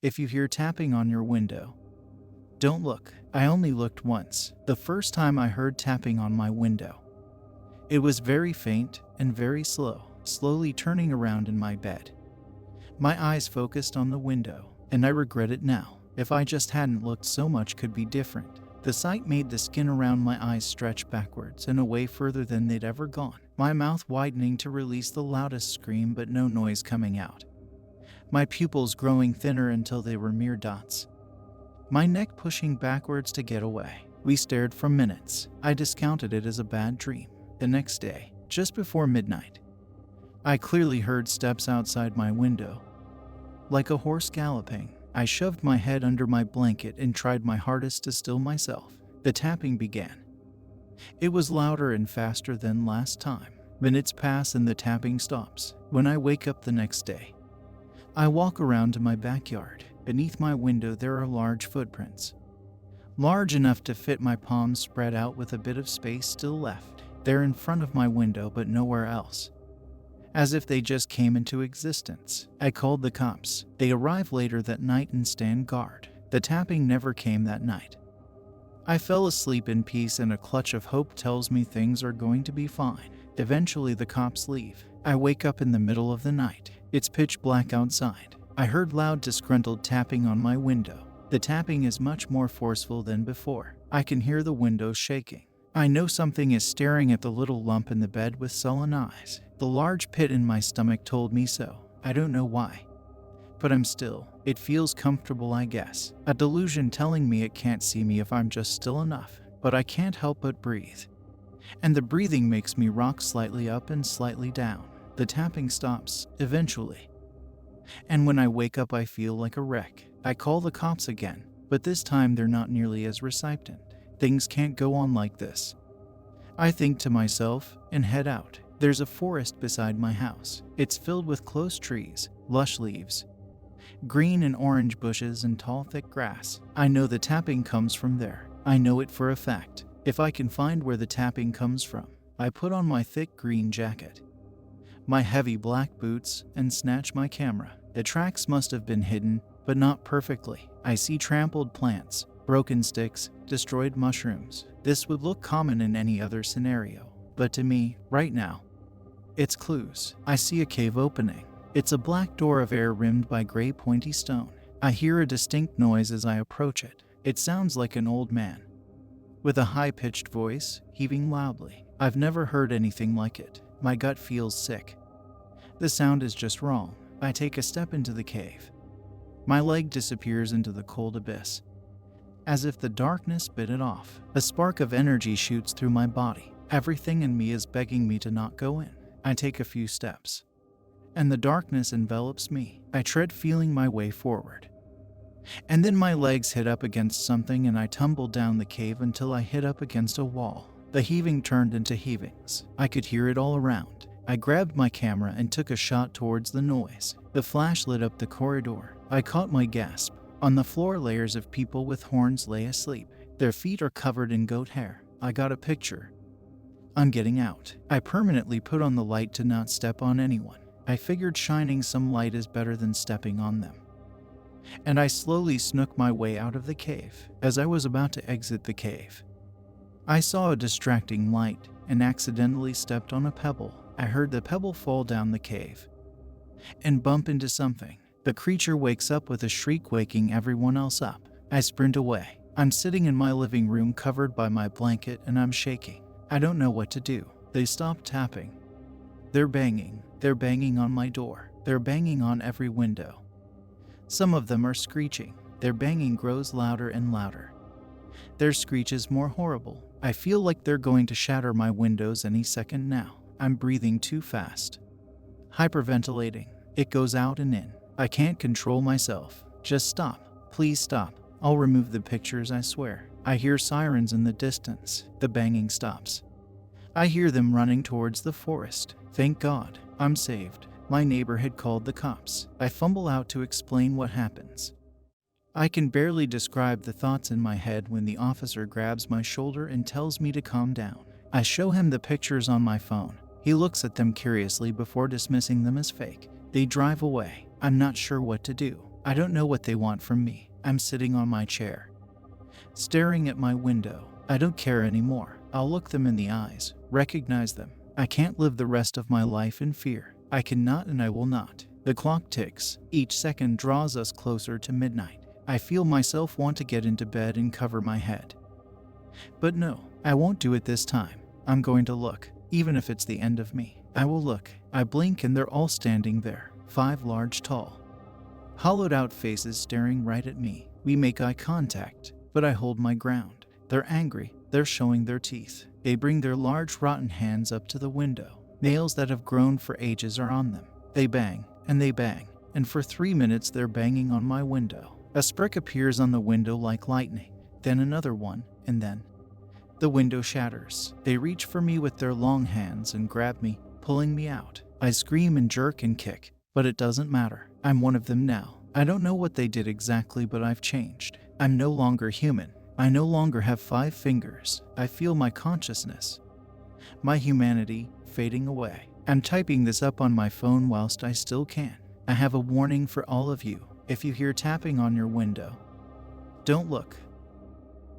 If you hear tapping on your window, don't look. I only looked once, the first time I heard tapping on my window. It was very faint and very slow, slowly turning around in my bed. My eyes focused on the window, and I regret it now. If I just hadn't looked, so much could be different. The sight made the skin around my eyes stretch backwards and away further than they'd ever gone, my mouth widening to release the loudest scream but no noise coming out. My pupils growing thinner until they were mere dots. My neck pushing backwards to get away. We stared for minutes. I discounted it as a bad dream. The next day, just before midnight, I clearly heard steps outside my window. Like a horse galloping, I shoved my head under my blanket and tried my hardest to still myself. The tapping began. It was louder and faster than last time. Minutes pass and the tapping stops. When I wake up the next day, I walk around to my backyard. Beneath my window there are large footprints. Large enough to fit my palms spread out with a bit of space still left. They're in front of my window but nowhere else. As if they just came into existence. I called the cops. They arrive later that night and stand guard. The tapping never came that night. I fell asleep in peace and a clutch of hope tells me things are going to be fine. Eventually the cops leave. I wake up in the middle of the night. It's pitch black outside. I heard loud disgruntled tapping on my window. The tapping is much more forceful than before. I can hear the windows shaking. I know something is staring at the little lump in the bed with sullen eyes. The large pit in my stomach told me so. I don't know why. But I'm still. It feels comfortable, I guess. A delusion telling me it can't see me if I'm just still enough. But I can't help but breathe. And the breathing makes me rock slightly up and slightly down. The tapping stops, eventually. And when I wake up I feel like a wreck. I call the cops again, but this time they're not nearly as receptive. Things can't go on like this. I think to myself and head out. There's a forest beside my house. It's filled with close trees, lush leaves, green and orange bushes and tall thick grass. I know the tapping comes from there. I know it for a fact. If I can find where the tapping comes from, I put on my thick green jacket, my heavy black boots, and snatch my camera. The tracks must have been hidden, but not perfectly. I see trampled plants, broken sticks, destroyed mushrooms. This would look common in any other scenario, but to me, right now, it's clues. I see a cave opening. It's a black door of air rimmed by gray pointy stone. I hear a distinct noise as I approach it. It sounds like an old man, with a high-pitched voice, heaving loudly. I've never heard anything like it. My gut feels sick. The sound is just wrong. I take a step into the cave. My leg disappears into the cold abyss. As if the darkness bit it off, a spark of energy shoots through my body. Everything in me is begging me to not go in. I take a few steps, and the darkness envelops me. I tread, feeling my way forward. And then my legs hit up against something and I tumble down the cave until I hit up against a wall. The heaving turned into heavings. I could hear it all around. I grabbed my camera and took a shot towards the noise. The flash lit up the corridor. I caught my gasp. On the floor, layers of people with horns lay asleep. Their feet are covered in goat hair. I got a picture. On getting out, I permanently put on the light to not step on anyone. I figured shining some light is better than stepping on them. And I slowly snuck my way out of the cave. As I was about to exit the cave, I saw a distracting light and accidentally stepped on a pebble. I heard the pebble fall down the cave and bump into something. The creature wakes up with a shriek, waking everyone else up. I sprint away. I'm sitting in my living room covered by my blanket and I'm shaking. I don't know what to do. They stopped tapping. They're banging. They're banging on my door. They're banging on every window. Some of them are screeching. Their banging grows louder and louder. Their screech is more horrible. I feel like they're going to shatter my windows any second now. I'm breathing too fast. Hyperventilating. It goes out and in. I can't control myself. Just stop. Please stop. I'll remove the pictures, I swear. I hear sirens in the distance. The banging stops. I hear them running towards the forest. Thank God, I'm saved. My neighbor had called the cops. I fumble out to explain what happens. I can barely describe the thoughts in my head when the officer grabs my shoulder and tells me to calm down. I show him the pictures on my phone. He looks at them curiously before dismissing them as fake. They drive away. I'm not sure what to do. I don't know what they want from me. I'm sitting on my chair, staring at my window. I don't care anymore. I'll look them in the eyes, recognize them. I can't live the rest of my life in fear. I cannot and I will not. The clock ticks. Each second draws us closer to midnight. I feel myself want to get into bed and cover my head. But no, I won't do it this time. I'm going to look, even if it's the end of me. I will look. I blink and they're all standing there. 5 large, tall, hollowed out faces staring right at me. We make eye contact, but I hold my ground. They're angry. They're showing their teeth. They bring their large rotten hands up to the window. Nails that have grown for ages are on them. They bang, and they bang, and for 3 minutes they're banging on my window. A spark appears on the window like lightning, then another one, and then the window shatters. They reach for me with their long hands and grab me, pulling me out. I scream and jerk and kick, but it doesn't matter. I'm one of them now. I don't know what they did exactly, but I've changed. I'm no longer human. I no longer have 5 fingers. I feel my consciousness, my humanity, fading away. I'm typing this up on my phone whilst I still can. I have a warning for all of you. If you hear tapping on your window, don't look.